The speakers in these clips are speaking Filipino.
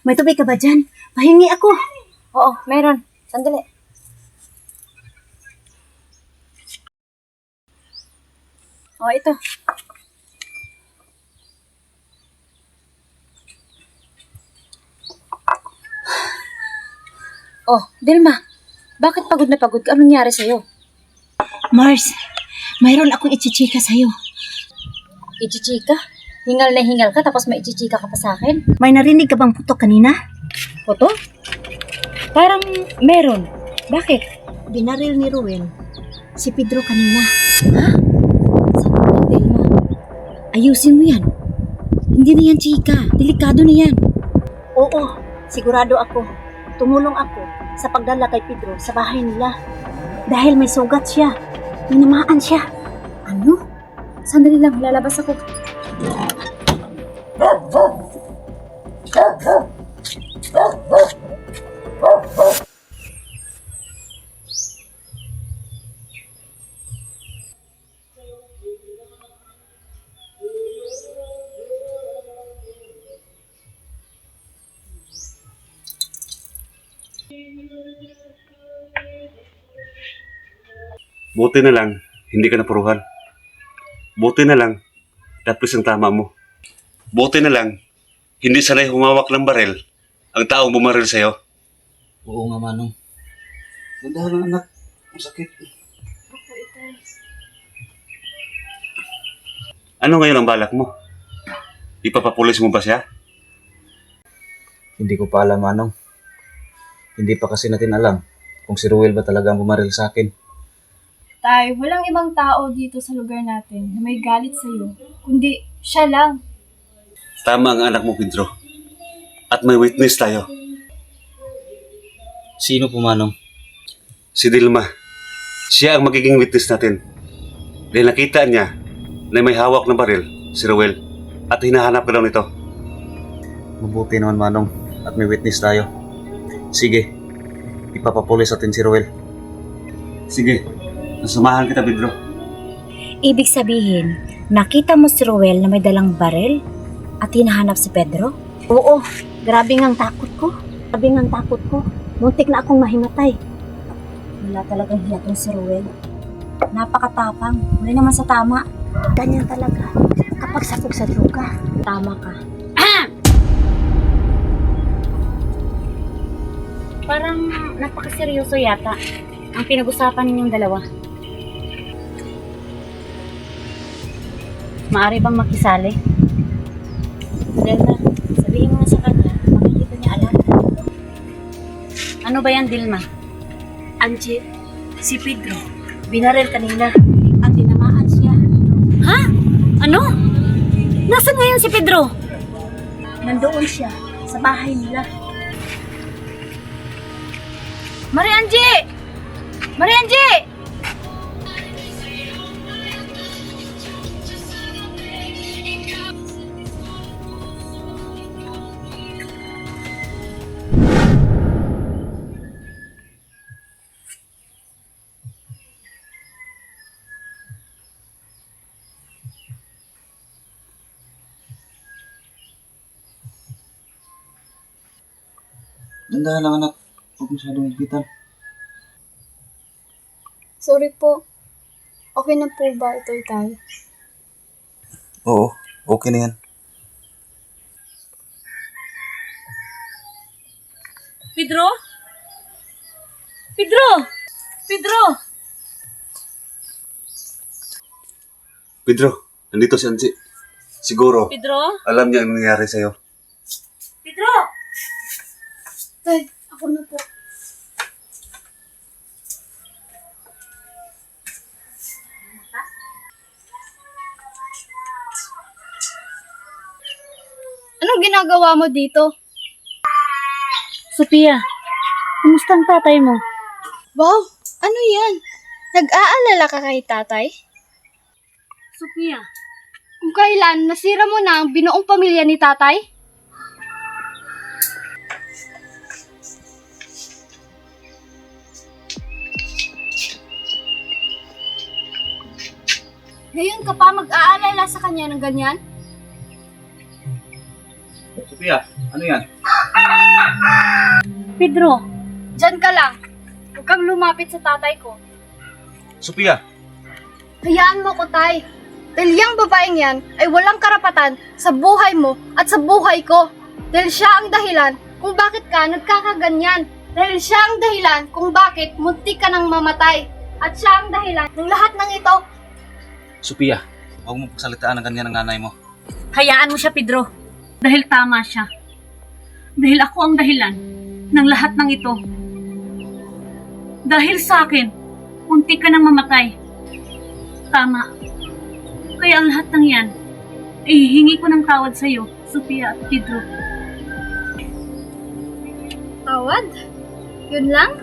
May tubig ka ba dyan? Pahingi ako. Oo, meron. Sandali. Oh, ito. Oh, Dilma. Bakit pagod na pagod ka? Anong nangyari sa'yo? Mars, mayroon akong ichichika sa'yo. Ichichika? Hingal na hingal ka tapos may ichichika ka pa sa akin? May narinig ka bang putok kanina? Puto? Parang meron. Bakit? Binaril ni Ruel si Pedro kanina. Ha? Saan Dilma? Ayusin mo yan. Hindi na yan, chika. Delikado na yan. Oo, sigurado ako. Tumulong ako sa pagdala kay Pedro sa bahay nila. Dahil may sugat siya. Minamaan siya. Ano? Sandali lang, lalabas ako. Buti na lang, hindi ka napuruhan. Buti na lang, tapos ang tama mo. Buti na lang, hindi sanay humawak ng barel ang taong bumaril sa'yo. Oo nga, Manong. Ganda lang, anak. Ang sakit. Ano ngayon ang balak mo? Ipapapulis mo ba siya? Hindi ko pa alam, Manong. Hindi pa kasi natin alam kung si Ruel ba talaga ang bumaril sa akin. Tay, walang ibang tao dito sa lugar natin na may galit sa'yo, kundi siya lang. Tama ang anak mo, Pedro. At may witness tayo. Sino po, Manong? Si Dilma. Siya ang magiging witness natin. Dahil nakita niya na may hawak na baril, si Ruel. At hinahanap ka daw nito. Mabuti naman, Manong. At may witness tayo. Sige, ipapapulis natin si Ruel. Sige, nasumahan kita, Pedro. Ibig sabihin, nakita mo si Ruel na may dalang barel at hinahanap si Pedro? Oo, grabe ngang takot ko. Grabe ngang takot ko. Muntik na akong mahimatay. Wala talagang hiyatong si Ruel. Napakatapang. Muli naman sa tama. Ganyan talaga. Kapag sakop sa droga. Tama ka. Parang napakaseryoso yata ang pinag-usapan ninyong dalawa. Maaari bang makisali? Dilma, sabihin mo na sa kanya, makikita niya alam. Ano ba yan, Dilma? Angie, si Pedro, binaril kanina at tinamaan siya. Ha? Ano? Nasaan ngayon si Pedro? Nandoon siya sa bahay nila. Marianji! Marianji! Ganda lang, anak. Huwag masyadong magbitan. Sorry po. Okay na po ba ito, Tay? Oo, okay na yan. Pedro? Pedro! Pedro! Pedro, nandito si Angie. Siguro, Pedro? alam niya ang nangyari sa'yo. Pedro! Tay, ako na po. Anong ginagawa mo dito? Sophia, kumusta ang tatay mo? Wow, ano yan? Nag-aalala ka kay tatay? Sophia, Kung kailan nasira mo na ang binuong pamilya ni tatay? Ngayon ka pa mag-aalala sa kanya ng ganyan? Sophia, ano yan? Pedro, Diyan ka lang. Huwag kang lumapit sa tatay ko. Sophia, Hayaan mo ko, Tay. Dahil yung babaeng yan ay walang karapatan sa buhay mo at sa buhay ko. Dahil siya ang dahilan kung bakit ka nagkakaganyan. Dahil siya ang dahilan kung bakit muntik ka nang mamatay. At siya ang dahilan ng lahat ng ito. Sophia, huwag mo pagsalitaan ng ganyan ng nanay mo. hayaan mo siya, Pedro. Dahil tama siya. Dahil ako ang dahilan ng lahat ng ito. Dahil sa akin, muntik ka nang mamatay. Tama. Kaya ang lahat ng yan, ay hihingi ko ng tawad sa iyo, Sophia at Pedro. Tawad? Yun lang?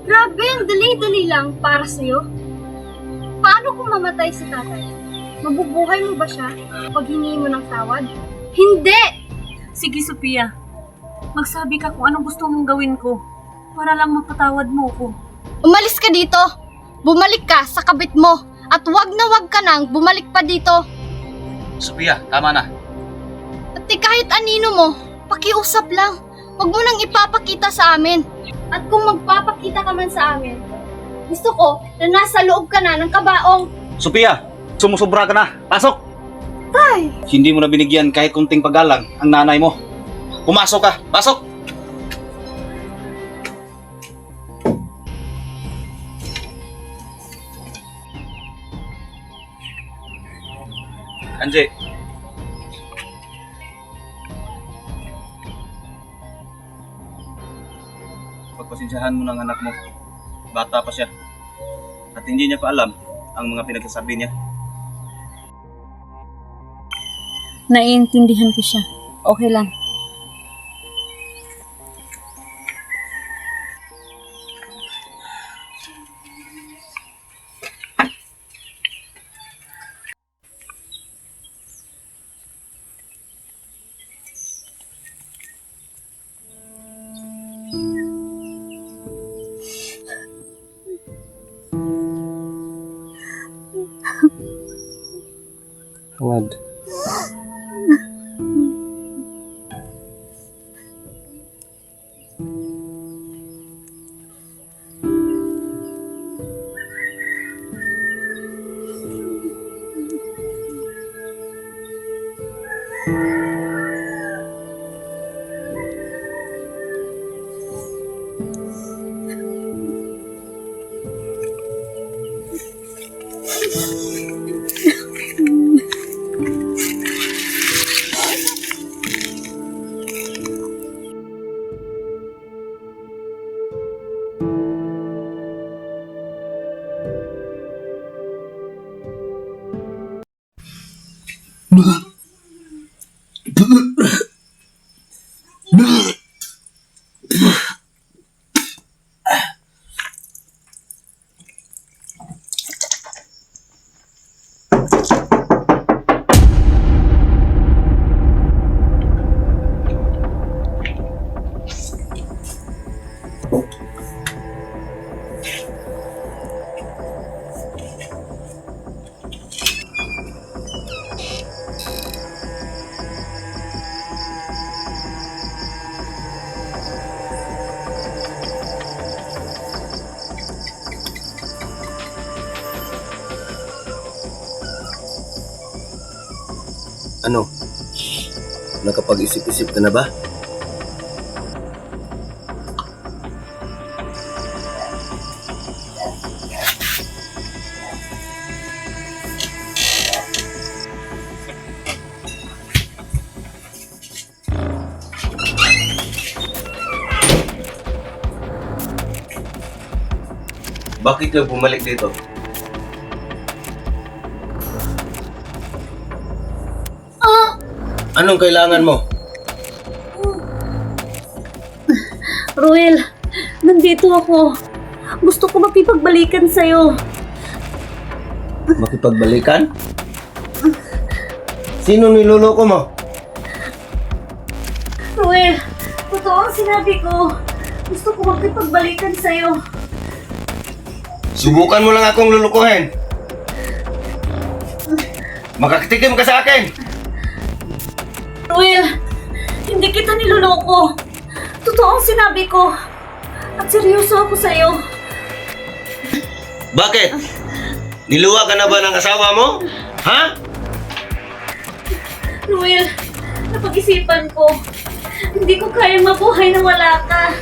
Grabe, ang dali-dali lang para sa'yo. Paano kung mamatay si tatay? Mabubuhay mo ba siya pag hingi mo ng tawad? Hindi! Sige, Sophia. Magsabi ka kung anong gusto mong gawin ko para lang mapatawad mo ko. Umalis ka dito! Bumalik ka sa kabit mo! At wag na wag ka nang bumalik pa dito! Sophia, tama na. At kahit anino mo, pakiusap lang. Wag mo nang ipapakita sa amin. At kung magpapakita ka man sa amin, gusto ko na nasa loob ka na ng kabaong. Sophia, sumusubra ka na. Pasok! Tay! Hindi mo na binigyan kahit kunting paggalang ang nanay mo. Pumasok ka! Pasok! Anjay. Pagpasensyahan mo ng anak mo. Bata pa siya. At hindi niya pa alam ang mga pinagsasabi niya. Naiintindihan ko siya. Okay lang. Hangad. Ano? Nakapag-isip-isip ka na ba? Bakit ka bumalik dito? Anong kailangan mo? Ruel, nandito ako. Gusto ko makipagbalikan sa'yo. Makipagbalikan? Sino niloloko mo? Ruel, totoo ang sinabi ko. Gusto ko makipagbalikan sa'yo. Subukan mo lang akong lulukuhin. Makakatikim ka sa akin. Ruel, hindi kita niloloko. Totoo ang sinabi ko. At seryoso ako sa'yo. Bakit? Niluwa ka na ba ng asawa mo? Ha? Ruel, napag-isipan ko. Hindi ko kayang mabuhay na wala ka.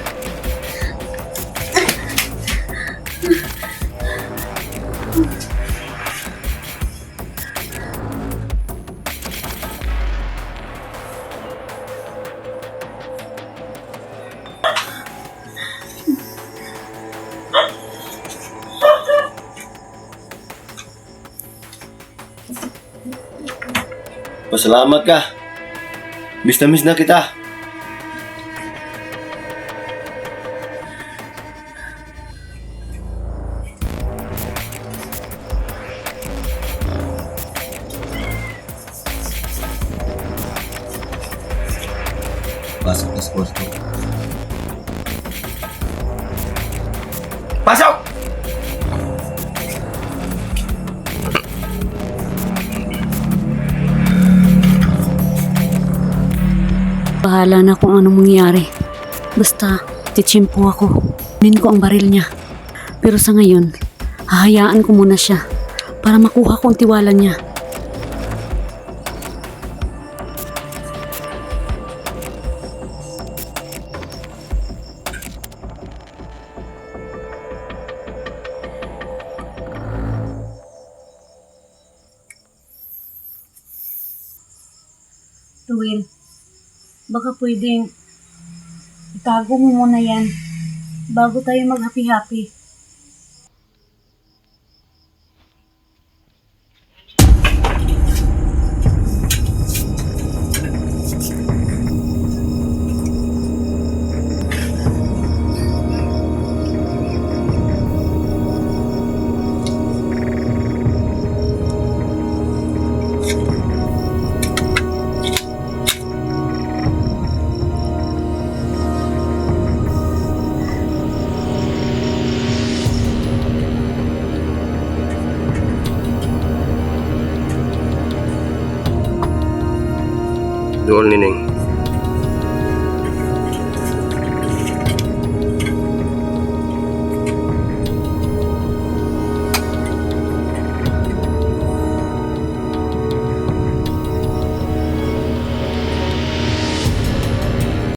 Pasalamat ka. Miss na kita. Pasok na sa kwarto. Pasok! Bahala na kung anong mangyari. Basta, titsimpo ako. Kunin ko ang baril niya. Pero sa ngayon, hahayaan ko muna siya para makuha ko ang tiwala niya. Ruel, baka pwedeng itago mo muna yan bago tayo mag-happy-happy. Doon, Nining.